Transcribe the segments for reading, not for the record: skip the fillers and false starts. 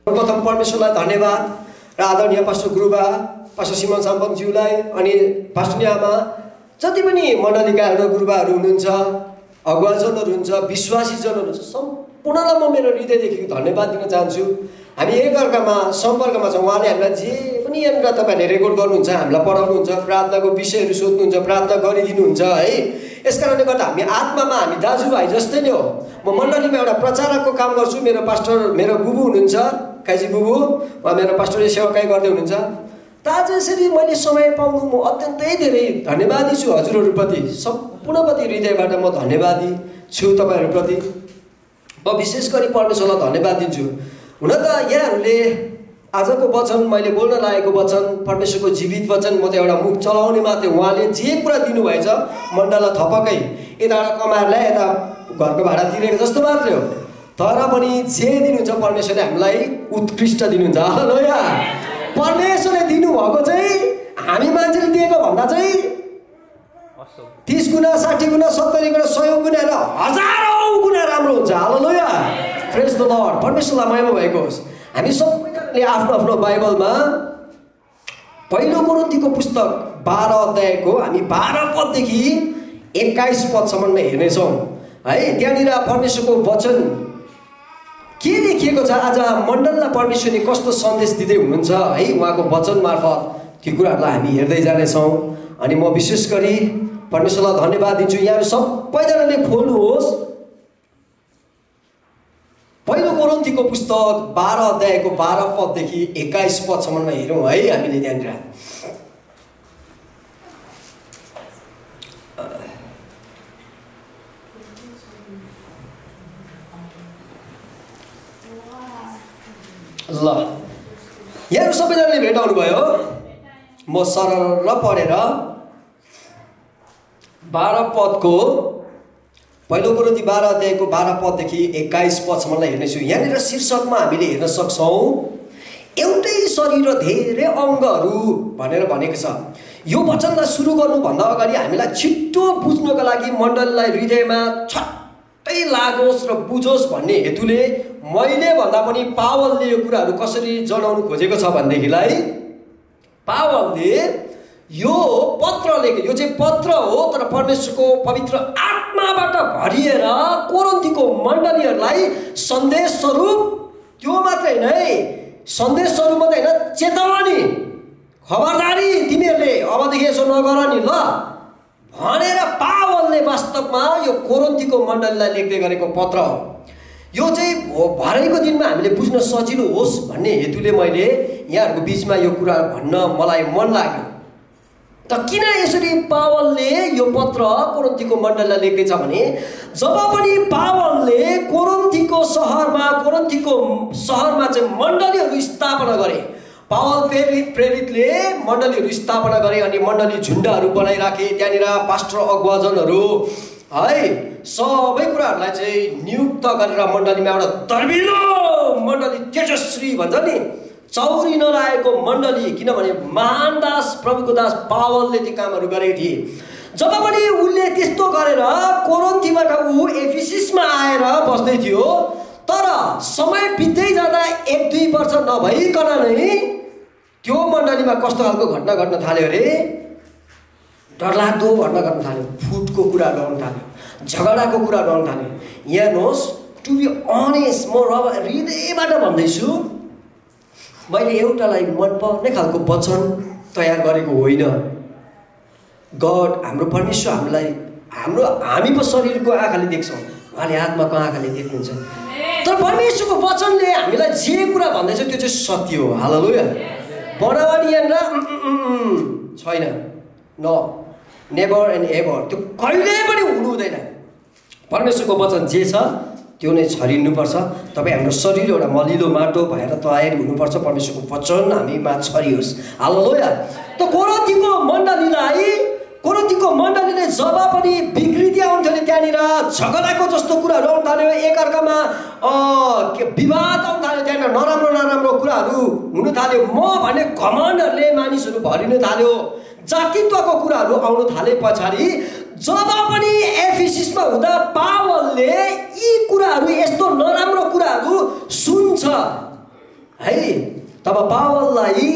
प्रथम परमेश्वरलाई धन्यवाद र आदरणीय पास्टर गुरुबा, पास्टर सिमन साम्पङज्यूलाई अनि पास्टर न्यामा, जति पनि मण्डलीका गुरुबाहरू हुनुहुन्छ, अगुवाजनहरू हुनुहुन्छ, विश्वासीजनहरू हुन्छ, सम्पूर्णलाई म मेरो हृदयदेखि धन्यवाद दिन चाहन्छु। हामी एकअर्कामा सम्पर्कमा छौँ। उहाँले हामीलाई जे पनि यहाँनिर तपाईँहरूले रेकर्ड गर्नुहुन्छ, हामीलाई पढाउनुहुन्छ, प्रार्थनाको विषयहरू सोध्नुहुन्छ, प्रार्थना गरिदिनुहुन्छ है। यस कारणले गर्दा हामी आत्मामा हामी दाजुभाइ जस्तै नै हो। म मण्डलीमा एउटा प्रचारकको काम गर्छु। मेरो पास्टर, मेरो बुबु हुनुहुन्छ, काजी बुबु, उहाँ मेरो पास्टरले सेवाकाई गर्दै हुनुहुन्छ। त आज यसरी मैले समय पाउनु म अत्यन्तै धेरै धन्यवादी छु हजुरहरूप्रति, सम्पूर्णप्रति हृदयबाट म धन्यवादी छु तपाईँहरूप्रति। म विशेष गरी परमेश्वरलाई धन्यवाद दिन्छु। हुन त यहाँहरूले आजको वचन, मैले बोल्न लागेको वचन परमेश्वरको जीवित वचन, म त एउटा मुख चलाउने मात्रै। उहाँले जे कुरा दिनुभएछ मण्डललाई थपकै यताबाट कमाएर ल्याए, यता घरको भाडा तिरेको जस्तो मात्रै हो। तर पनि जे दिनुहुन्छ परमेश्वरले हामीलाई उत्कृष्ट दिनुहुन्छ। हालेलुया। परमेश्वरले दिनुभएको चाहिँ हामी मान्छेले दिएको भन्दा चाहिँ 30 गुणा, 60 गुणा, 70 गुणा, 100 गुणा र हजारौँ गुणा राम्रो हुन्छ। हालेलुया। प्रेज द लर्ड। परमेश्वरलाई महिमा भएको होस्। हामी सबैजनाले आफ्नो आफ्नो बाइबलमा पहिलो कोरिन्थीको पुस्तक 12 अध्यायको हामी 12 पददेखि 21 पदसम्म हेर्नेछौँ है। त्यहाँनिर परमेश्वरको वचन के लेखिएको छ, आज मण्डललाई परमेश्वरले कस्तो सन्देश दिँदै हुनुहुन्छ है, उहाँको वचन मार्फत ती कुराहरूलाई हामी हेर्दै जानेछौँ। अनि म विशेष गरी परमेश्वरलाई धन्यवाद दिन्छु। यहाँहरू सबैजनाले खोल्नुहोस् पहिलो कोरिन्थीको पुस्तक 12 अध्यायको 12 पददेखि 21 पदसम्म हेरौँ है हामीले। त्यहाँनिर ल, यहाँहरू सबैजनाले भेटाउनु भयो। म सरल पढेर 12 पदको पहिलो कोरिन्थी 12 अध्यायको 12 पददेखि 21 पदसम्म हेर्नेछु। यहाँनिर शीर्षकमा हामीले हेर्न सक्छौँ एउटै शरीर र धेरै अङ्गहरू भनेर भनेको छ। यो वचनलाई सुरु गर्नुभन्दा अगाडि हामीलाई छिट्टो बुझ्नको लागि मण्डललाई हृदयमा छट्टै लागोस् र बुझोस् भन्ने हेतुले मैले भन्दा पनि पावलले यो कुराहरू कसरी जनाउनु खोजेको छ भनेदेखिलाई, पावलले यो पत्र लेख्यो। यो चाहिँ पत्र हो, तर परमेश्वरको पवित्र आत्माबाट भरिएर कोरिन्थीको मण्डलीहरूलाई सन्देश स्वरूप, त्यो मात्रै नै सन्देश स्वरूप मात्रै होइन, चेतावनी, खबरदारी, तिमीहरूले अबदेखि यसो नगर नि ल भनेर पावलले वास्तवमा यो कोरिन्थीको मण्डलीलाई लेख्दै गरेको पत्र हो। यो चाहिँ भरेको दिनमा हामीले बुझ्न सजिलो होस् भन्ने हेतुले मैले यहाँहरूको बिचमा यो कुरा भन्न मलाई मन लाग्यो। त किन यसरी पावलले यो पत्र कोरिन्थीको मण्डलीलाई लेख्दैछ भने, जब पनि पावलले कोरिन्थीको सहरमा चाहिँ मण्डलीहरू स्थापना गरे, पावल प्रेरितले मण्डलीहरू स्थापना गरे अनि मण्डली झुन्डहरू बनाइराखे। त्यहाँनिर पास्टर अगुवाजनहरू है सबै कुराहरूलाई चाहिँ नियुक्त गरेर मण्डलीमा एउटा दर्बिलो मण्डली, तेजस्वी भन्छ नि, चौरी नलागेको मण्डली। किनभने महान दास, प्रभुको दास पावलले ती कामहरू गरेको थिए। जब पनि उसले त्यस्तो गरेर कोरिन्थीबाट ऊ एफिससमा आएर बस्दै थियो, तर समय बित्दै जाँदा 1-2 वर्ष नभइकन नै त्यो मण्डलीमा कस्तो खालको घटना घट्न थाल्यो अरे, डरलाग्दो घटना घट्न थाल्यो। फुटको कुरा रहन थाल्यो, झगडाको कुरा रहन थाल्यो। यहाँ हेर्नुहोस्, टु बी अनेस्ट, म हृदयबाट भन्दैछु, मैले एउटालाई मनपर्ने खालको वचन तयार गरेको होइन। गड, हाम्रो परमेश्वर हामी पो शरीरको आँखाले देख्छौँ, उहाँले आत्माको आँखाले देख्नुहुन्छ। तर परमेश्वरको वचनले हामीलाई जे कुरा भन्दैछ त्यो चाहिँ सत्य हो। हालेलुया। बनावटी यहाँनिर छैन, नेभर एन्ड एभर, त्यो कहिले पनि हुनु हुँदैन। परमेश्वरको वचन जे छ त्यो नै छरिनुपर्छ। तपाईँ हाम्रो शरीर एउटा मलिलो माटो भएर तयारी हुनुपर्छ, परमेश्वरको वचन हामीमा छरियोस्। हालेलुया। त कोरिन्थीको मण्डलीले जब पनि विकृति आउँथ्यो, त्यहाँनिर झगडाको जस्तो कुराहरू आउन थाल्यो, एकअर्कामा विवाद आउन थाल्यो, त्यहाँनिर नराम्रो कुराहरू हुन थाल्यो। म भन्ने घमण्डहरूले मानिसहरू भरिन थाल्यो, जातित्वको कुराहरू आउन थाले पछाडि जब पनि एफिससमा हुँदा पावलले यी कुराहरू, यस्तो नराम्रो कुराहरू सुन्छ है। तब पावललाई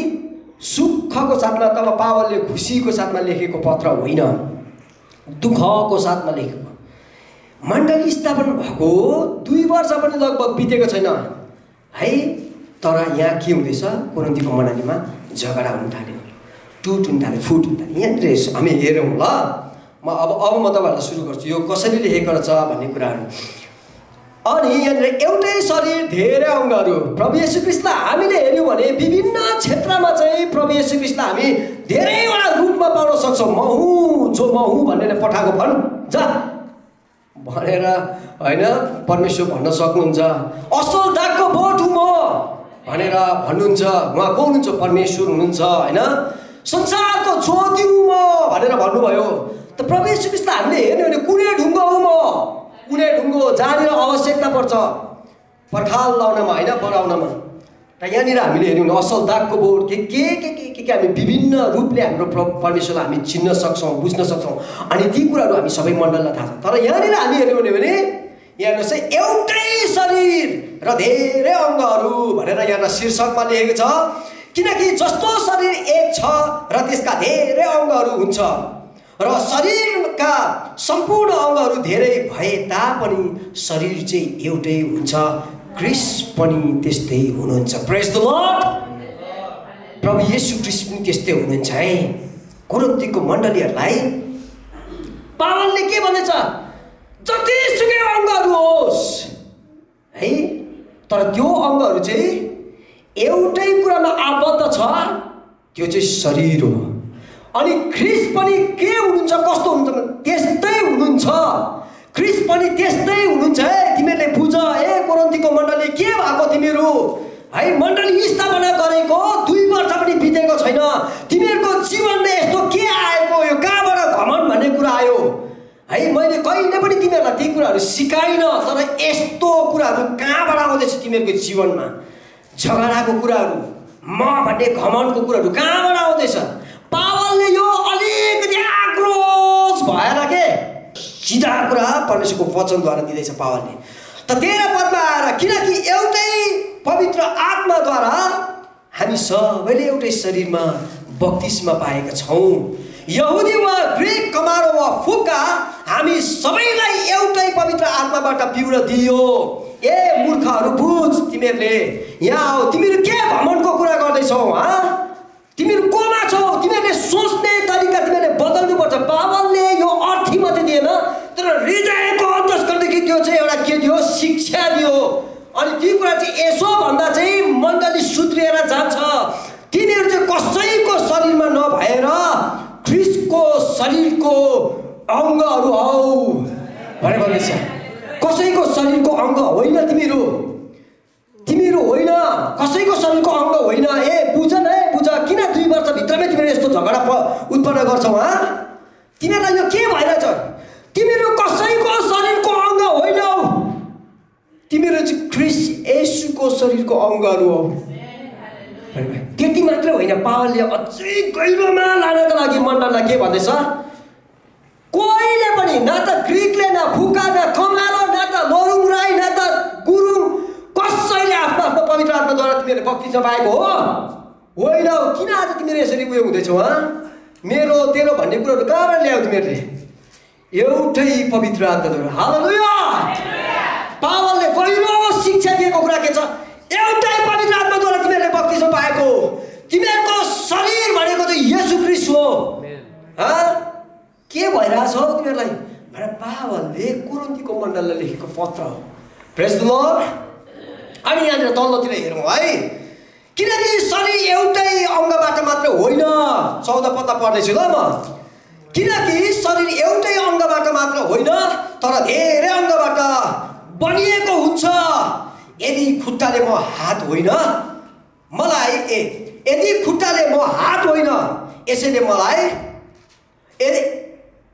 सुखको साथमा, तब पावलले खुसीको साथमा लेखेको पत्र होइन, दुःखको साथमा लेखेको। मण्डली स्थापना भएको 2 वर्ष पनि लगभग बितेको छैन है, तर यहाँ के हुँदैछ? कोरिन्थीको मण्डलीमा झगडा हुन थाल्यो, टुट हुन थाल्यो, फुट हुन थाल्यो। यहाँ हामी हेरौँ ल। म तपाईँहरूलाई सुरु गर्छु यो कसरी लेखेको रहेछ भन्ने कुराहरू। अनि यहाँनिर एउटै शरीर धेरै अङ्गहरू। प्रभु येशू ख्रीष्टलाई हामीले हेऱ्यौँ भने विभिन्न क्षेत्रमा चाहिँ प्रभु येशू ख्रीष्टलाई हामी धेरैवटा रूपमा पाउन सक्छौँ। म हुँ जो म हुँ भनेर पठाएको भन् जा भनेर होइन परमेश्वर भन्न सक्नुहुन्छ। असल दागको बोट हुँ म भनेर भन्नुहुन्छ। उहाँ को हुनुहुन्छ? परमेश्वर हुनुहुन्छ होइन। संसारको ज्योति हुँ म भनेर भन्नुभयो। त प्रभु येशू ख्रीष्टलाई हामीले हेर्ने भने कुनै ढुङ्गो हुँ म, कुनै ढुङ्गो जहाँनिर आवश्यकता पर्छ पर्खाल लाउनमा होइन, बढाउनमा। र यहाँनिर हामीले हेर्यौँ भने असल दागको बोट के हामी विभिन्न रूपले हाम्रो परमेश्वरलाई हामी चिन्न सक्छौँ, बुझ्न सक्छौँ। अनि ती कुराहरू हामी सबै मण्डललाई थाहा छ। तर यहाँनिर हामी हेऱ्यौँ भने यहाँ चाहिँ एउटै शरीर र धेरै अङ्गहरू भनेर यहाँ शीर्षकमा लेखेको छ। किनकि जस्तो शरीर एक छ र त्यसका धेरै अङ्गहरू हुन्छ र शरीरका सम्पूर्ण अङ्गहरू धेरै भए तापनि शरीर चाहिँ एउटै हुन्छ। ख्रीष्ट पनि त्यस्तै हुनुहुन्छ। प्रेज द लर्ड। प्रभु येशू ख्रीष्ट पनि त्यस्तै हुनुहुन्छ है। कोरिन्थीको मण्डलीहरूलाई पावलले के भन्दैछ? जतिसुकै अङ्गहरू होस् है, तर त्यो अङ्गहरू चाहिँ एउटै कुरामा आबद्ध छ, त्यो चाहिँ शरीर हो। अनि ख्रीष्ट पनि के हुनुहुन्छ? कस्तो हुनुहुन्छ? त्यस्तै हुनुहुन्छ। ख्रीष्ट पनि त्यस्तै हुनुहुन्छ है। तिमीहरूले बुझ ए कोरिन्थीको मण्डली के भएको तिमीहरू है। मण्डली स्थापना गरेको 2 वर्ष पनि बितेको छैन। तिमीहरूको जीवनमा यस्तो के आएको? यो कहाँबाट घमण्ड भन्ने कुरा आयो है? मैले कहिले पनि तिमीहरूलाई ती कुराहरू सिकाइनँ, तर यस्तो कुराहरू कहाँबाट आउँदैछ तिमीहरूको जीवनमा? झगडाको कुराहरू, म भन्ने घमण्डको कुराहरू कहाँबाट आउँदैछ? पावलले यो अलिकति आक्रोश भएर के सिधा कुरा परमेश्वरको वचनद्वारा दिँदैछ पावलले। त 13 पदमा आएर किनकि एउटै पवित्र आत्माद्वारा हामी सबैले एउटै शरीरमा बप्तिस्मा पाएका छौँ। यहुदी वा ग्रीक, कमारो वा फुक्का, हामी सबैलाई एउटै पवित्र आत्माबाट पिउन दियो। ए मूर्खहरू बुझ, तिमीहरूले यहाँ आऊ। तिमीहरू के घमण्डको कुरा गर्दैछौ? तिमीहरू कोमा छौ? तिमीहरूले सोच्ने तरिका तिमीहरूले बदल्नुपर्छ। पावलले यो अर्थी मात्रै दिएन, तर हृदयको अन्तस्करणदेखि त्यो चाहिँ एउटा के दियो? शिक्षा दियो। अनि ती कुरा चाहिँ यसो भन्दा चाहिँ मण्डली सुध्रिएर जान्छ। तिमीहरू चाहिँ कसैको शरीरमा नभएर ख्रीष्टको शरीरको अङ्गहरू हौ भनेर भन्दैछ। कसैको शरीरको अङ्ग होइन तिमीहरू, तिमीहरू होइन, कसैको शरीरको अङ्ग होइन। ए बुझ न, ए बुझ। किन 2 वर्षभित्रमै तिमीहरू यस्तो झगडा उत्पन्न गर्छौ? तिमीहरूलाई यो के भइरहेछ? तिमीहरू कसैको शरीरको अङ्ग होइनौ, तिमीहरू चाहिँ ख्रीष्ट येशूको शरीरको अङ्गहरू हौ। त्यति मात्रै होइन, पावलले अझै गहिरोमा लानको लागि मण्डललाई के भन्दैछ? कोहीले पनि, न त ग्रिकले, न फुका, न कमालो, न त लोरुङ राई, न त गुरुङ, कसैले आफ्नो आफ्नो पवित्र आत्माद्वारा तिमीहरूले बप्तिस्मा पाएको हो होइन। किन आज तिमीहरू यसरी उयो हुँदैछौ? मेरो तेरो भन्ने कुरोहरू कहाँबाट ल्याऊ तिमीहरूले? एउटै पवित्र आत्माद्वारा। हालेलुया। पावलले गहिरो शिक्षा दिएको कुरा के छ? एउटै पवित्र आत्माद्वारा तिमीहरूले बप्तिस्मा पाएको। तिमीहरूको शरीर भनेको चाहिँ येशू ख्रीष्ट हो। के भइरहेछ हौ तिमीहरूलाई भनेर पावलले कोरिन्थीको मण्डललाई लेखेको पत्र हो। प्रेज द लर्ड। अनि यहाँनिर तल्लोतिर हेरौँ है। किनकि शरीर एउटै अङ्गबाट मात्र होइन। 14 पदमा पढ्दैछु ल म। किनकि शरीर एउटै अङ्गबाट मात्र होइन, तर धेरै अङ्गबाट बनिएको हुन्छ। यदि खुट्टाले म हात होइन मलाई, यदि खुट्टाले म हात होइन यसैले मलाई,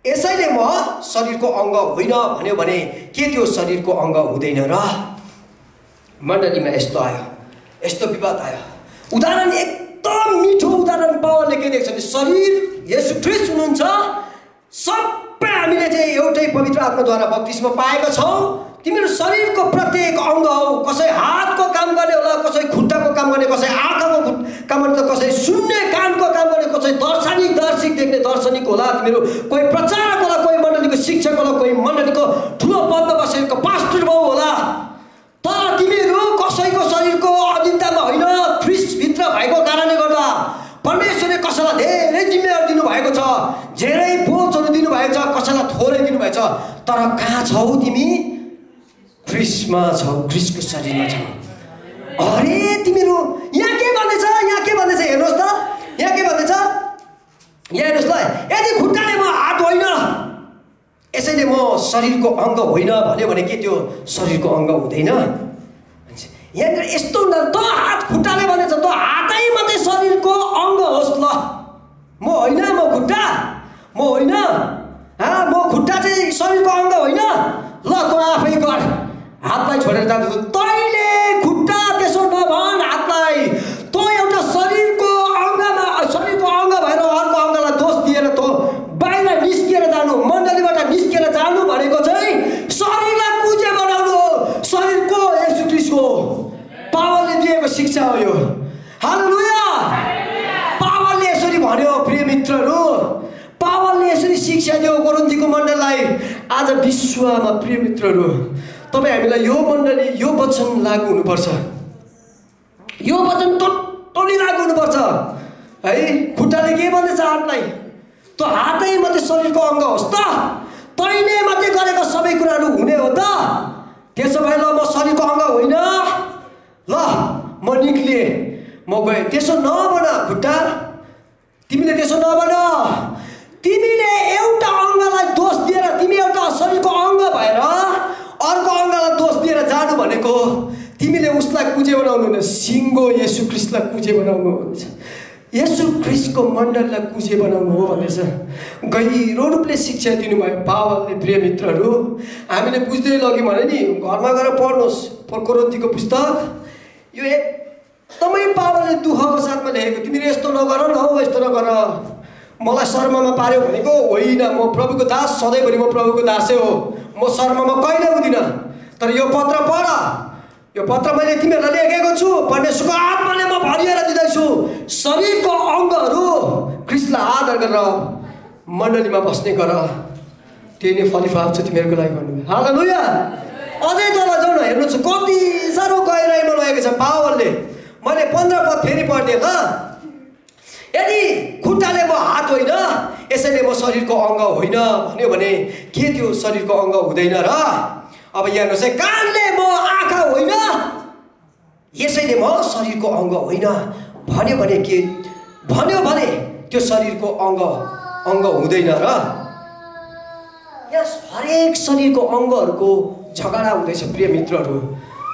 यसैले म शरीरको अङ्ग होइन भन्यो भने के त्यो शरीरको अङ्ग हुँदैन र? मण्डलीमा यस्तो आयो, यस्तो विवाद आयो। उदाहरण एकदम मिठो उदाहरण पावलले के दिएको छ भने शरीर येशू ख्रीष्ट हुनुहुन्छ। सबै हामीले चाहिँ एउटै पवित्र आत्माद्वारा बप्तिस्मा पाएका छौँ। तिमीहरू शरीरको प्रत्येक अङ्ग हौ। कसै हातको काम गर्ने होला, कसै खुट्टाको काम गर्ने, कसै आँखाको काम गर्ने, त कसै सुन्ने कानको काम गर्ने, कसै दर्शिक देख्ने दर्शनिक होला तिमीहरू, कोही प्रचारक होला, कोही मण्डलीको शिक्षक होला, कोही मण्डलीको ठुलो पदमा बसेको पास्टर बाउ होला। तर तिमीहरू कसैको शरीरको अधीनतामा होइन, ख्रिस्टभित्र भएको कारणले गर्दा परमेश्वरले कसैलाई धेरै जिम्मेवारी दिनुभएको छ, धेरै बोझहरू दिनुभएको छ, कसैलाई थोरै दिनुभएको छ। तर कहाँ छौ तिमी? ख्रिस्टमा छौ, ख्रिस्टको शरीरमा छौ। अरे तिमीहरू यहाँ के भन्दैछ? हेर्नुहोस् त, यहाँ के भन्दैछ? यहाँ हेर्नुहोस् ल, यदि खुट्टाले म हात होइन, यसैले म शरीरको अङ्ग होइन भन्यो भने के त्यो शरीरको अङ्ग हुँदैन? यहाँनिर यस्तो हुँदा त हात खुट्टाले भनेछ, त हातै मात्रै शरीरको अङ्ग होस् ल। म होइन, म खुट्टा, म होइन, म खुट्टा चाहिँ शरीरको अङ्ग होइन। ल त आफै गर, हातलाई छोडेर जाँदैछ। तैँले खुट्टा त्यसो नभन हातलाई, तँ एउटा शरीरको अङ्ग भएर अर्को अङ्गलाई दोष दिएर तँ बाहिर निस्किएर जानु, मण्डलीबाट निस्किएर जानु भनेको चाहिँ शरीरलाई कुजे बनाउनु हो। शरीरको येशू ख्रिस्टको पावलले दिएको शिक्षा हो यो। हालेलुया। पावलले यसरी भन्यो प्रिय मित्रहरू, पावलले यसरी शिक्षा दियो कोरिन्थीको मण्डलीलाई। आज विश्वमा प्रिय मित्रहरू, तपाईँ हामीलाई यो मण्डली, यो वचन लागू हुनुपर्छ, यो वचन टोटली लागू हुनुपर्छ है। खुट्टाले के भन्दैछ हातलाई? त हातै मात्रै शरीरको अङ्ग होस् त, तैँले मात्रै गरेको सबै कुराहरू हुने हो त। त्यसो भए ल म शरीरको अङ्ग होइन, ल म निक्लिएँ, म गएँ। त्यसो नभन खुट्टा, तिमीले त्यसो नभन। तिमीले एउटा अङ्गलाई दोष दिएर, तिमी एउटा शरीरको अङ्ग भएर अर्को अङ्गलाई दोष दिएर जानु भनेको तिमीले उसलाई कुजे बनाउनु हुँदैन, सिङ्गो येशू ख्रिस्टलाई कुजे बनाउनु हुँदैछ, येशू ख्रिस्टको मण्डलीलाई कुजे बनाउनु हो भन्दैछ। गहिरो रूपले शिक्षा दिनुभयो पावलले। प्रिय मित्रहरू, हामीले बुझ्दै लग्यौँ भने नि, घरमा गएर पढ्नुहोस् कोरिन्थीको पुस्तक। यो एकदमै पावलले दुःखको साथमा लेखेको। तिमीले यस्तो नगर न हौ, यस्तो नगर, मलाई शर्ममा पार्यो भनेको होइन। म प्रभुको दास, सधैँभरि म प्रभुको दासै हो, म शर्ममा कहिले हुँदिनँ। तर यो पत्र पढ, यो पत्र मैले तिमीहरूलाई लेखेको छु, परमेश्वरको आत्माले म भरिएर दिँदैछु। शरीरको अङ्गहरू ख्रिस्टलाई आदर गरेर मण्डलीमा बस्ने गर, त्यही नै फलिफाप छ तिमीहरूको लागि भन्नुभयो। हालेलुया। अझै तल जाउँ न, हेर्नुहोस् कति साह्रो गहिराइमा लगेको छ पावलले। मैले 15 पद फेरि पढ्ने ल। यदि खुट्टाले म हात होइन, यसैले म शरीरको अङ्ग होइन भन्यो भने के त्यो शरीरको अङ्ग हुँदैन र? अब यहाँ हेर्नुहोस् है, कानले म आँखा होइन, यसैले म शरीरको अङ्ग होइन भन्यो भने के भन्यो भने त्यो शरीरको अङ्ग हुँदैन र? यस हरेक शरीरको अङ्गहरूको झगडा हुँदैछ प्रिय मित्रहरू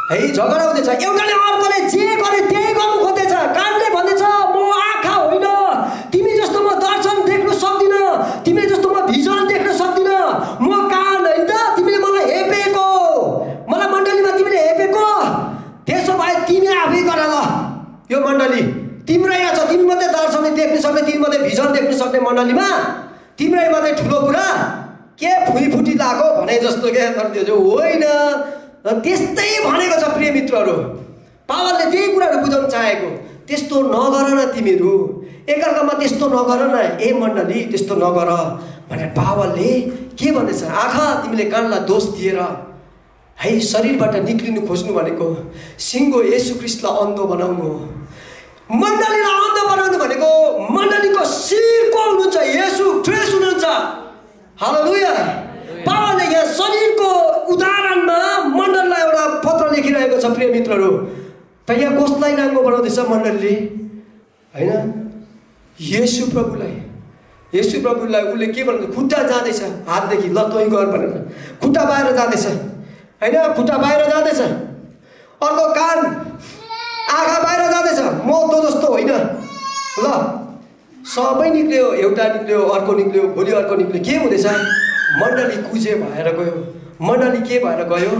है, झगडा हुँदैछ। एउटाले अर्कोले जे गरे त्यही गर्नु खोज्दैछ। कानले भन्दैछ म आँखा होइन, तिमी जस्तो म दर्शन देख्न सक्दिनँ, तिमी जस्तो म भिजन देख्न सक्दिनँ, म कान होइन त, तिमीले मलाई हेपेको, मलाई मण्डलीमा तिमीले हेपेको। त्यसो भए तिमी आफै गर ल। यो मण्डली तिम्रै छ, तिमी मात्रै दर्शन देख्न सक्ने, तिमी मात्रै भिजन देख्न सक्ने मण्डलीमा तिम्रै मात्रै ठुलो कुरा, के फुइफुटी लाग्यो भने जस्तो के? तर त्यो चाहिँ होइन, त्यस्तै भनेको छ प्रिय मित्रहरू। पावलले त्यही कुराहरू बुझाउन चाहेको। त्यस्तो नगर न तिमीहरू, एकअर्कामा त्यस्तो नगर न, ए मण्डली त्यस्तो नगर भनेर पावलले के भन्दैछ? आँखा तिमीले कानलाई दोष दिएर है शरीरबाट निक्लिनु खोज्नु भनेको सिङ्गो येशू ख्रिस्टलाई अन्धो बनाउनु हो। मण्डलीलाई अन्धो बनाउनु भनेको मण्डलीको शिरको हुनुहुन्छ येशू ख्रिस्ट हुनुहुन्छ। हालेलुया। पावलले यहाँ शरीरको उदाहरणमा मण्डलीलाई एउटा पत्र लेखिरहेको छ प्रिय मित्रहरू। त यहाँ कसलाई नाङ्गो बनाउँदैछ मण्डलीले? होइन, येशू प्रभुलाई। येशू प्रभुलाई उसले के भन्नु? खुट्टा जाँदैछ हातदेखि, ल तँ गर भनेर। खुट्टा बाहिर जाँदैछ होइन, खुट्टा बाहिर जाँदैछ। अर्को कान, आँखा बाहिर जाँदैछ, म तँ जस्तो होइन। ल सबै निक्ल्यो, एउटा निक्ल्यो, अर्को निक्ल्यो, भोलि अर्को निक्ल्यो। के हुँदैछ? मण्डली कुजे भएर गयो। मण्डली के भएर गयो?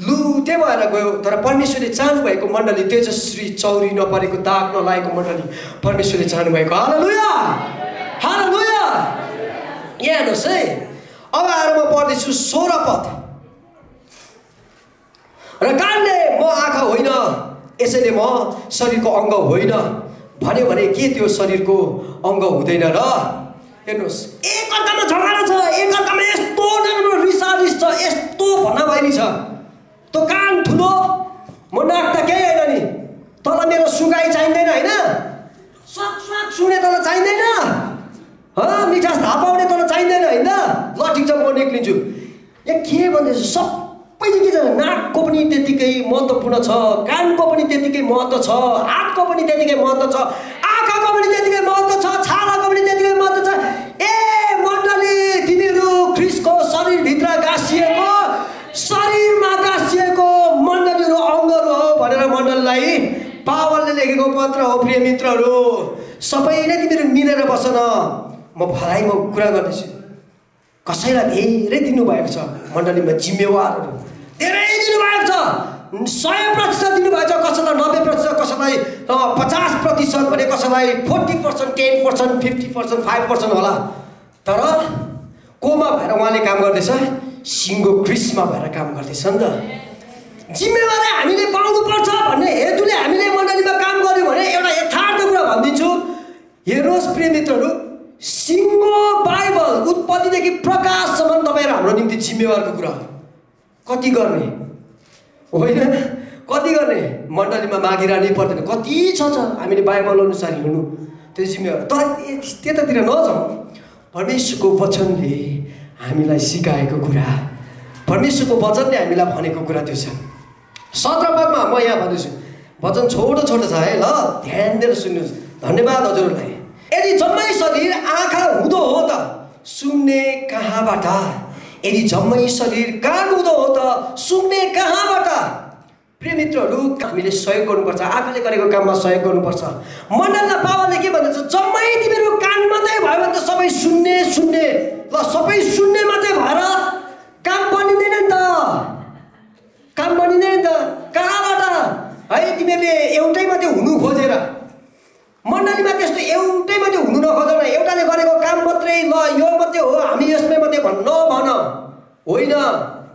लुते भएर गयो। तर परमेश्वरले चाहनुभएको मण्डली तेजश्री, चौरी नपरेको, दाग नलागेको मण्डली परमेश्वरले चाहनुभएको। हालेलुया, हालेलुया। यहाँ हेर्नुहोस् है, अब आएर म पढ्दैछु 16 पद। र कानले म आँखा होइन, यसैले म शरीरको अङ्ग होइन भन्यो भने के त्यो शरीरको अङ्ग हुँदैन र? हेर्नुहोस्, एकअर्कामा झगडा छ, एकअर्कामा यस्तो नराम्रो रिसारिस छ, यस्तो भनाभनी छ। त्यो कान ठुलो, म नाक त केही होइन नि, तल मेरो सुगाइ चाहिँदैन होइन, स्वाक स्वाक सुने तल चाहिँदैन, मिठास थाहा पाउने तल चाहिँदैन होइन। ल ठिक छ, म निक्लिन्छु। यहाँ के भन्दैछु, सबै चाहिँ के छ, नाकको पनि त्यतिकै महत्त्वपूर्ण छ, कानको पनि त्यतिकै महत्त्व छ, हातको पनि त्यतिकै महत्त्व छ, आँखाको पनि त्यतिकै महत्त्व छ, छालाको पनि त्यतिकै महत्त्व छ। ए मण्डली, तिमीहरू ख्रिस्टको शरीरभित्र गाँसिएको, शरीरमा गाँसिएको मण्डलीहरू अङ्गहरू हो भनेर मण्डलीलाई पावलले लेखेको पत्र हो। प्रिय मित्रहरू, सबैले तिमीहरू मिलेर बस न। म भलाइमा कुरा गर्दैछु, कसैलाई धेरै दिनुभएको छ, मण्डलीमा जिम्मेवारहरू धेरै दिनुभएको छ, 100% दिनुभएको छ, कसैलाई 90%, कसैलाई 50% भने कसैलाई 40%, 10%, 50%, 5% होला। तर कोमा भएर उहाँले काम गर्दैछ? सिङ्गो ख्रिस्टमा भएर काम गर्दैछ नि त। जिम्मेवारी हामीले पाउनुपर्छ भन्ने हेतुले हामीले मण्डलीमा काम गर्यो भने एउटा यथार्थ कुरा भनिदिन्छु। हेर्नुहोस् प्रिय मित्रहरू, सिङ्गो बाइबल उत्पत्तिदेखि प्रकाशसम्म तपाईँ र हाम्रो निम्ति जिम्मेवारको कुरा हो। कति गर्ने होइन, कति गर्ने, मण्डलीमा मागिरहनै पर्दैन, कति छ हामीले बाइबल अनुसार हिँड्नु, त्यो जिम्मेवार। तर त्यतातिर नजाउँ। परमेश्वरको वचनले हामीलाई सिकाएको कुरा, परमेश्वरको वचनले हामीलाई भनेको कुरा त्यो छ। 17 पदमा म यहाँ भन्दैछु, वचन छोटो छोटो छ है, ल ध्यान दिएर सुन्नुहोस्। धन्यवाद हजुरहरूलाई। यदि जम्मै शरीर आँखा हुँदो हो त सुन्ने कहाँबाट? यदि जम्मै शरीर कान हुँदो हो त सुन्ने कहाँबाट? प्रिय मित्रहरू, हामीले सहयोग गर्नुपर्छ, आफूले गरेको काममा सहयोग गर्नुपर्छ। मण्डलमा पावलले के भन्दछ? जम्मै तिमीहरू कान मात्रै भयो भने त सबै सुन्ने सुन्ने, ल सबै सुन्ने मात्रै भएर काम बनिँदैन नि त, काम बनिँदैन नि त। कहाँबाट है? तिमीहरूले एउटै मात्रै हुनु खोजेर, मण्डलीमा त्यस्तो एउटै मात्रै हुनु नखोजेर, एउटाले गरेको काम मात्रै ल यो मात्रै हो, हामी यसमै मात्रै भन होइन।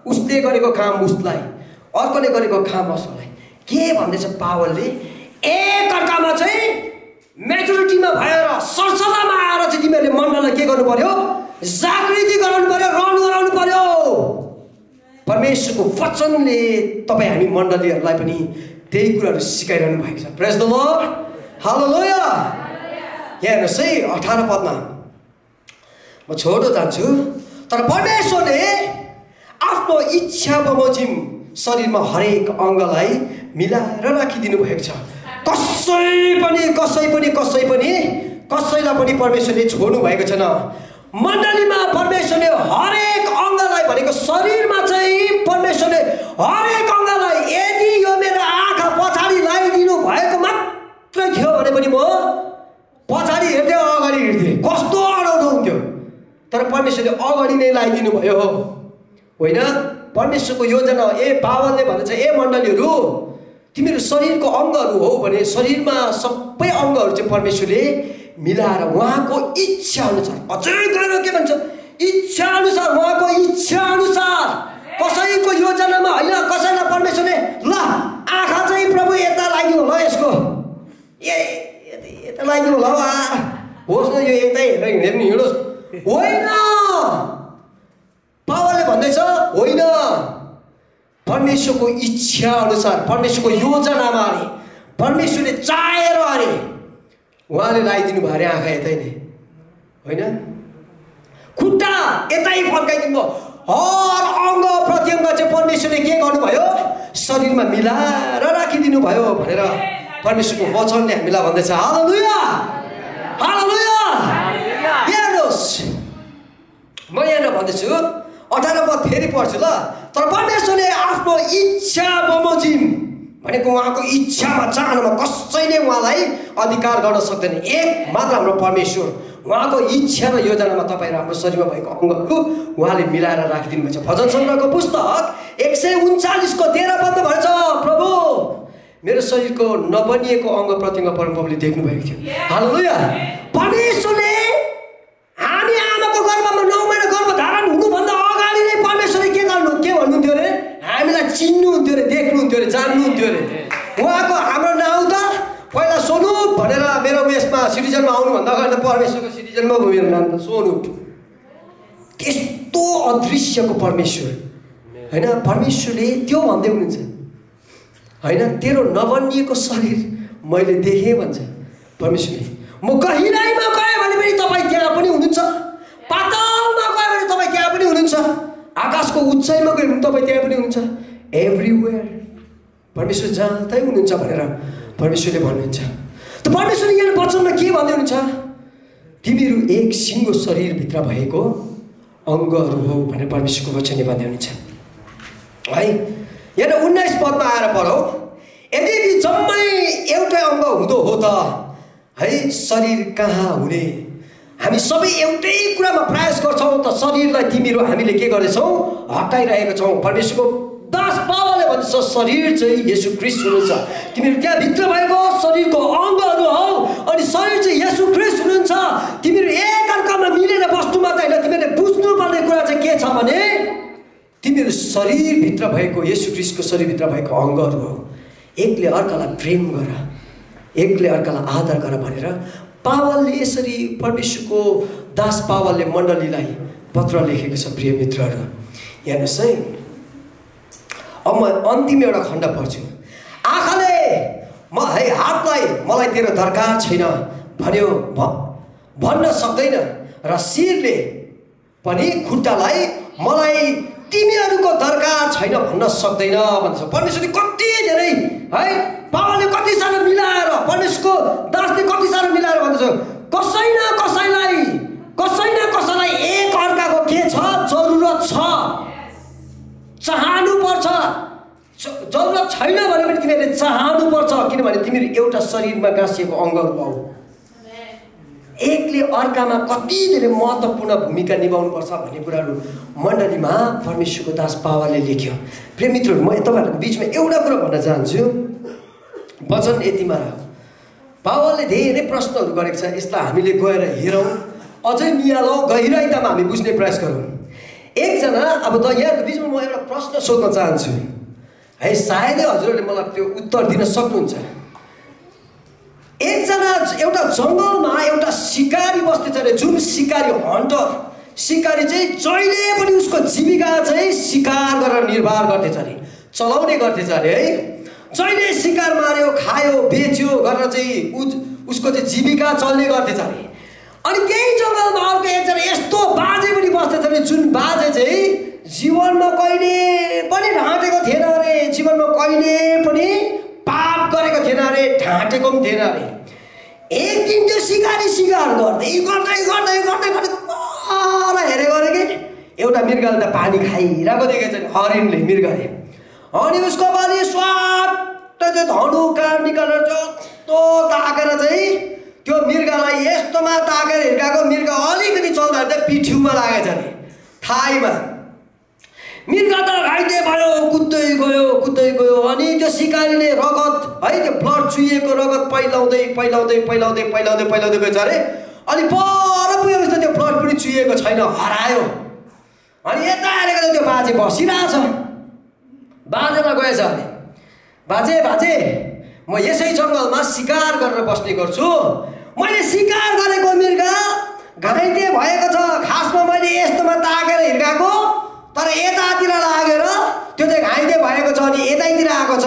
उसले गरेको काम उसलाई, अर्कोले गरेको काम असलाई। के भन्दैछ पावलले? एकअर्कामा चाहिँ मेजोरिटीमा भएर सरसल्लाहमा आएर चाहिँ तिमीहरूले मण्डललाई के गर्नु पर्यो? जागृति गराउनु पर्यो, रहनु गराउनु पर्यो। परमेश्वरको वचनले तपाईँ हामी मण्डलीहरूलाई पनि त्यही कुराहरू सिकाइरहनु भएको छ। प्रेज द लर्ड, हालेलुया। हेर्नुहोस् है 18 पदमा, म छोटो जान्छु। तर परमेश्वरले आफ्नो इच्छा बमोजिम शरीरमा हरेक अङ्गलाई मिलाएर राखिदिनु भएको छ। कसैलाई पनि परमेश्वरले छोड्नु भएको छैन। मण्डलीमा परमेश्वरले हरेक अङ्गलाई भनेको शरीरमा चाहिँ परमेश्वरले हरेक अङ्गलाई, यदि यो मेरो आँखा पछाडि लगाइदिनु भएको मात्रै थियो भने पनि म पछाडि हेर्थेँ, अगाडि हिँड्थेँ, कस्तो अडाउँदो हुन्थ्यो। तर परमेश्वरले अगाडि नै लगाइदिनु भयो होइन। परमेश्वरको योजना। पावलले भन्दछ, मण्डलीहरू तिमीहरू शरीरको अङ्गहरू हो भने शरीरमा सबै अङ्गहरू चाहिँ परमेश्वरले मिलाएर उहाँको इच्छा अनुसार, अझै गएर के भन्छ? इच्छा अनुसार, उहाँको इच्छा अनुसार, कसैको योजनामा होइन। कसैलाई परमेश्वरले ल आँखा चाहिँ प्रभु यता लाग्यो होला, यसको यता लाग्यो होला, होस् न यो यतै हेरेर हिँड्ने हिँडोस्, होइन। पावलले भन्दैछ होइन, परमेश्वरको इच्छा अनुसार, परमेश्वरको योजनामा अरे, परमेश्वरले चाहेर अरे उहाँले लगाइदिनु भयो अरे आँखा यतै नै होइन। खुट्टा यतै फर्काइदिनु भयो। हर अङ्ग प्रत्यङ्ग चाहिँ परमेश्वरले के गर्नुभयो? शरीरमा मिलाएर राखिदिनु भयो भनेर परमेश्वरको वचनले हामीलाई भन्दैछ। हालेलुया, हालेलुया। हेर्नुहोस्, म यहाँ भन्दैछु 18 पद फेरि पढ्छु ल। तर परमेश्वरले आफ्नो इच्छा बमोजिम भनेको उहाँको इच्छामा, चाहनामा कसैले उहाँलाई अधिकार गर्न सक्दैन। एक मात्र हाम्रो परमेश्वर, उहाँको इच्छा र योजनामा तपाईँ र हाम्रो शरीरमा भएको अङ्गहरू उहाँले मिलाएर राखिदिनु भएको छ। भजन सङ्ग्रहको पुस्तक 139 को 13 पदमा भन्छ, प्रभु मेरो शरीरको नबनिएको अङ्ग प्रत्यङ्ग परमप्रभुले देख्नुभएको थियो। हालेलुया। परमेश्वरले हामी आमाको गर्भमा 9 महिना गर्भ धारण हुनुभन्दा अगाडि नै परमेश्वरले के भन्नुहुन्थ्यो अरे? हामीलाई चिन्नुहुन्थ्यो अरे, देख्नुहुन्थ्यो अरे, जान्नुहुन्थ्यो अरे। उहाँको हाम्रो नाउँ त पहिला सोनुप भनेर मेरो उयसमा सिटिजनमा आउनुभन्दा अगाडि त परमेश्वरको सिटिजनमा भयो मेरो नाम त सोनुप। त्यस्तो अदृश्यको परमेश्वर होइन, परमेश्वरले त्यो भन्दै हुनुहुन्छ होइन, तेरो नबनिएको शरीर मैले देखेँ भन्छ परमेश्वरले। म गहिराइमा गएँ भने पनि तपाईँ त्यहाँ पनि हुनुहुन्छ, पातालमा गयो भने तपाईँ त्यहाँ पनि हुनुहुन्छ, आकाशको उचाइमा गयो भने तपाईँ त्यहाँ पनि हुनुहुन्छ। एभ्रिवेयर परमेश्वर जहाँ हुनुहुन्छ भनेर परमेश्वरले भन्नुहुन्छ। त परमेश्वरले यहाँ वचनमा के भन्दै हुनुहुन्छ? तिमीहरू एक सिङ्गो शरीरभित्र भएको अङ्गहरू हो भनेर परमेश्वरको वचनले भन्दै हुनुहुन्छ है। यहाँ 19 पदमा आएर पढौँ, यदि जम्मै एउटै अङ्ग हुँदो हो त है शरीर कहाँ हुने? हामी सबै एउटै कुरामा प्रयास गर्छौँ त शरीरलाई तिमीहरू हामीले के गर्दैछौँ? हटाइरहेको छौँ। परमेश्वरको दास पावलले भन्छ शरीर चाहिँ येशू ख्रीष्ट हुनुहुन्छ, तिमीहरू त्यहाँ भित्र भएको शरीरको अङ्गहरू हौ, अनि शरीर चाहिँ येशू ख्रीष्ट हुनुहुन्छ। तिमीहरू एकअर्कामा मिलेर बस्नु मात्रै होइन, तिमीहरूले बुझ्नुपर्ने कुरा चाहिँ के छ भने तिमीहरू शरीरभित्र भएको येशू ख्रीष्टको शरीरभित्र भएको अङ्गहरू हो। एकले अर्कालाई प्रेम गर, एकले अर्कालाई आदर गर भनेर पावलले यसरी परमेश्वरको दास पावलले मण्डलीलाई पत्र लेखेको छ। प्रिय मित्रहरू हेर्नुहोस् है, अब म अन्तिम एउटा खण्ड पढ्छु। आँखाले हातलाई मलाई तेरो दरकार छैन भन्यो भन्न सक्दैन, र शिरले पनि खुट्टालाई मलाई तिमीहरूको दरकार छैन भन्न सक्दैन भन्छ। परमेश्वरले कति धेरै है, पावलले कति साह्रो मिलाएर, परमेश्वरको दासले कति साह्रो मिलाएर भन्छ कसै न कसैलाई एक अर्काको के छ? जरुरत छ, चाहनु पर्छ। जरुरत छैन भने पनि तिमीहरूले चाहनु पर्छ, किनभने तिमीहरू एउटा शरीरमा गाँसिएको अङ्गहरू हौ। एकले अर्कामा कति धेरै महत्त्वपूर्ण भूमिका निभाउनुपर्छ भन्ने कुराहरू मण्डलीमा परमेश्वरको दास पावलले लेख्यो। प्रिय मित्रहरू, म तपाईँहरूको बिचमा एउटा कुरा भन्न चाहन्छु। वचन यतिमा पावलले धेरै प्रश्नहरू गरेको छ, यसलाई हामीले गएर हेरौँ, अझै निहालौँ, गहिराइतामा हामी बुझ्ने प्रयास गरौँ। एकजना अब त यहाँको बिचमा म एउटा प्रश्न सोध्न चाहन्छु है, सायदै हजुरहरूले मलाई त्यो उत्तर दिन सक्नुहुन्छ। एकजना एउटा जङ्गलमा एउटा सिकारी बस्दैछ अरे, जुन सिकारी हन्टर, सिकारी चाहिँ जहिले पनि उसको जीविका चाहिँ शिकार गरेर निर्वाह गर्दैछ अरे, चलाउने गर्दैछ अरे है। जहिले शिकार मार्यो, खायो, बेच्यो गरेर चाहिँ उसको चाहिँ जीविका चल्ने गर्दैछ अरे। अनि त्यही जङ्गलमा अर्को एकजना यस्तो बाजे पनि बस्दैछ अरे, जुन बाजे चाहिँ जीवनमा कहिले पनि ढाँटेको थिएन अरे, जीवनमा कहिले पनि पाप गरेको थिएन अरे, ढाँटेको पनि थिएन अरे। एक दिन त्यो शिकारी शिकार गर्दै हेरेको अरे कि एउटा मृगले त पानी खाइरहेको देखेछ नि, हरिणले, मृगले। अनि उसको पनि स्वाट त्यो धनु काँड निकालेर जस्तो ताकेर चाहिँ त्यो मृगलाई यस्तोमा ताकेर हिर्काएको, मृग अलिकति चल्दाखेरि चाहिँ पिठ्युमा लागेछ अरे, थाइमा। मृग त घाइते भयो, कुद्दै गयो। अनि त्यो सिकारीले रगत है, त्यो ब्लड चुहिएको रगत पहिलाउँदै गएछ अरे। अनि पर पुगेपछि त त्यो ब्लड पनि चुहिएको छैन, हरायो। अनि यता हेरेको त त्यो बाजे बसिरहेछ। बाजेमा गएछ अरे, बाजे म यसै जङ्गलमा शिकार गरेर बस्ने गर्छु, मैले शिकार गरेको मृग घाइते भएको छ, खासमा मैले यस्तोमा ताकेर हिर्काएको, तर यतातिर लागेर त्यो चाहिँ घाइते भएको छ, अनि यतैतिर आएको छ,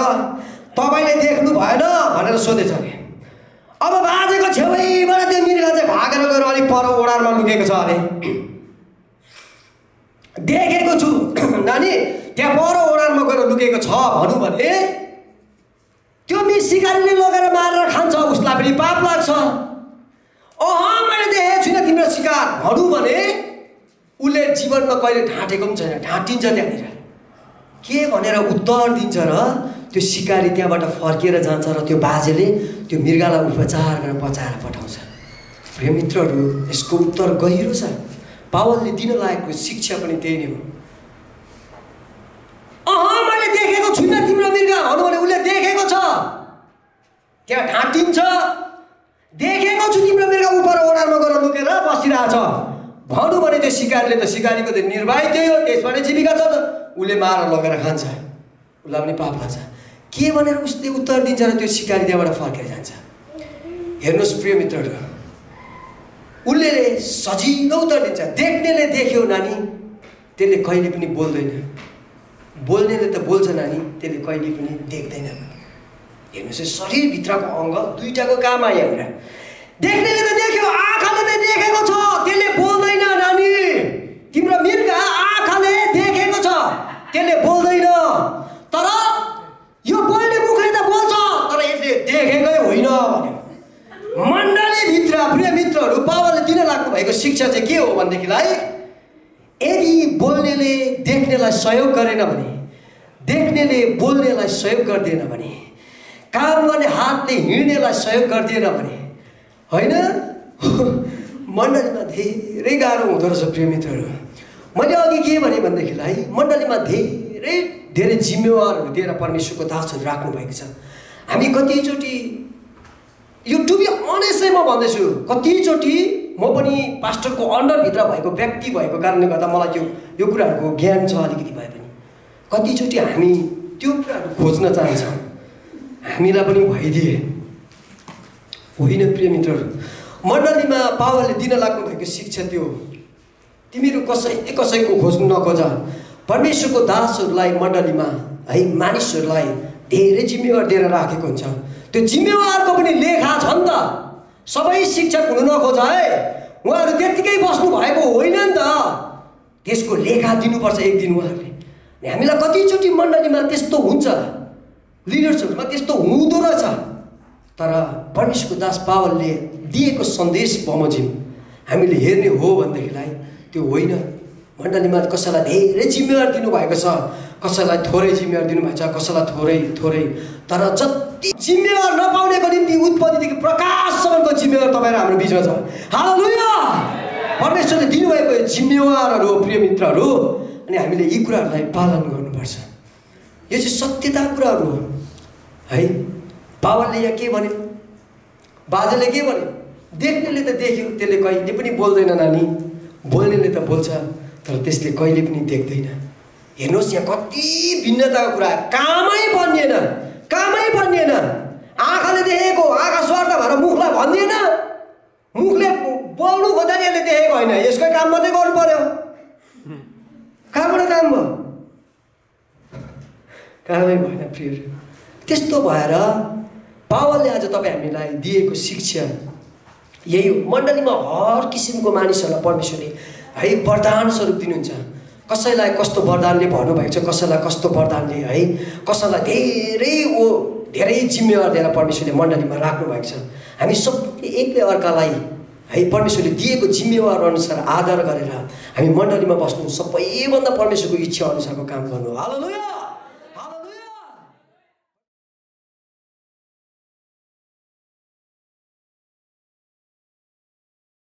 तपाईँले देख्नु भएन भनेर सोधेछ अरे। अब बाजेको छेउैबाट त्यो मृग चाहिँ भागेर गएर अलिक पर ओडारमा लुकेको छ अरे। देखेको छु नानी, त्यहाँ पर ओडारमा गएर लुकेको छ भनौँ भने त्यो सिकारीले लगेर मारेर खान्छ, उसलाई पनि पाप लाग्छ। मैले देखेको छुइनँ तिम्रो शिकार भनौँ भने उसले जीवनमा कहिले ढाँटेको पनि छैन, ढाँटिन्छ त्यहाँनिर। के भनेर उत्तर दिन्छ र त्यो सिकारी त्यहाँबाट फर्किएर जान्छ र त्यो बाजेले त्यो मृगलाई उपचार गरेर बचाएर पठाउँछ। प्रिय मित्रहरू, यसको उत्तर गहिरो छ। पावलले दिन लागेको शिक्षा पनि त्यही नै हो। मैले देखेको छुइनँ तिम्रो मृग भनौँ भने उसले देखेको छ, त्यहाँ ढाँटिन्छ। देखेको छु तिम्रो मृग उपर ओडारमा गएर लुकेर बसिरहेछ भनौँ भने त्यो सिकारीले त सिकारीको त निर्वाह त्यही हो, त्यसबाट जीविका छ त, उसले मारेर लगेर खान्छ, उसलाई पनि पाप लाग्छ। के भनेर उसले उत्तर दिन्छ र त्यो सिकारी त्यहाँबाट फर्केर जान्छ। हेर्नुहोस् प्रिय मित्रहरू, उसले सजिलो उत्तर दिन्छ। देख्नेले देख्यो नानी, त्यसले कहिले पनि बोल्दैन। बोल्नेले त बोल्छ नानी, त्यसले कहिले पनि देख्दैन। हेर्नुहोस्, शरीरभित्रको अङ्ग दुईटाको काम आयो एउटा। देख्नेले त देख्यो, आँखाले त देखेको छ, त्यसले बोल्दैन नानी। तिम्रो मृग आँखाले देखेको छ, त्यसले बोल्दैन। तर यो बोल्ने मुखले त बोल्छ, तर यसले देखेकै होइन भन्यो। मण्डलीभित्र प्रिय मित्रहरू, पावलले दिन लाग्नु भएको शिक्षा चाहिँ के हो भनेदेखिलाई, यदि बोल्नेले देख्नेलाई सहयोग गरेन भने, देख्नेले बोल्नेलाई सहयोग गर्दैन भने, काम गर्ने हातले हिँड्नेलाई सहयोग गर्दैन भने, होइन, मण्डलीमा धेरै गाह्रो हुँदो रहेछ प्रिय मित्रहरू। मैले अघि के भने भनेदेखिलाई, मण्डलीमा धेरै जिम्मेवारहरू दिएर परमेश्वरको दासहरू राख्नु भएको छ। हामी कतिचोटि यो टु बी अनेस्टली म भन्दैछु, कतिचोटि म पनि पास्टरको अन्डरभित्र भएको व्यक्ति भएको कारणले गर्दा मलाई यो कुराहरूको ज्ञान छ अलिकति भए पनि। कतिचोटि हामी त्यो कुराहरू खोज्न चाहन्छौँ, हामीलाई पनि भइदिए होइन। प्रिय मित्रहरू, मण्डलीमा पावलले दिन लाग्नु भएको शिक्षा त्यो, तिमीहरू कसैको खोज्नु नखोज। परमेश्वरको दासहरूलाई मण्डलीमा है मानिसहरूलाई धेरै जिम्मेवार दिएर राखेको हुन्छ। त्यो जिम्मेवारको पनि लेखा छ नि त। सबै शिक्षक हुनु नखोज है, उहाँहरू त्यत्तिकै बस्नु भएको होइन नि त। त्यसको लेखा दिनुपर्छ एक दिन उहाँहरूले। हामीलाई कतिचोटि मण्डलीमा त्यस्तो हुन्छ, लिडर्सहरूमा त्यस्तो हुँदो रहेछ। तर परमेश्वरको दास पावलले दिएको सन्देश बमोजिम हामीले हेर्ने हो भनेदेखिलाई त्यो होइन। मण्डलीमा कसैलाई धेरै जिम्मेवार दिनुभएको छ, कसैलाई थोरै जिम्मेवार दिनुभएको छ, कसैलाई थोरै। तर जति जिम्मेवार नपाउनेको निम्ति उत्पत्तिदेखि प्रकाशसम्मको जिम्मेवार तपाईँ र हाम्रो बिचमा छ। हालेलुया! परमेश्वरले दिनुभएको जिम्मेवारहरू हो प्रिय मित्रहरू, अनि हामीले यी कुराहरूलाई पालन गर्नुपर्छ। यो चाहिँ सत्यता कुराहरू हो है। पावलले यहाँ के भन्यो, बाजेले के भन्यो, देख्नेले त देख्यो, त्यसले कहिले पनि बोल्दैन नानी। बोल्नेले त बोल्छ, तर त्यसले कहिले पनि देख्दैन। हेर्नुहोस्, यहाँ कति भिन्नताको कुरा। कामै बनिएन। आँखाले देखेको, आँखा स्वार्थ भएर मुखलाई भनिएन। मुखले बोल्नु खोज्दा यसले देखेको होइन, यसकै काम मात्रै गर्नु पर्यो। कहाँबाट काम भयो? कामै भएन प्रिय। त्यस्तो भएर पावलले आज तपाईँ हामीलाई दिएको शिक्षा यही हो। मण्डलीमा हर किसिमको मानिसहरूलाई परमेश्वरले है वरदान स्वरूप दिनुहुन्छ। कसैलाई कस्तो वरदानले भर्नुभएको छ, कसैलाई कस्तो वरदानले है, कसैलाई धेरै जिम्मेवार दिएर परमेश्वरले मण्डलीमा राख्नु भएको छ। हामी सबैले एकले अर्कालाई है परमेश्वरले दिएको जिम्मेवार अनुसार आदर गरेर हामी मण्डलीमा बस्नु, सबैभन्दा परमेश्वरको इच्छा अनुसारको काम गर्नु। हालेलुया!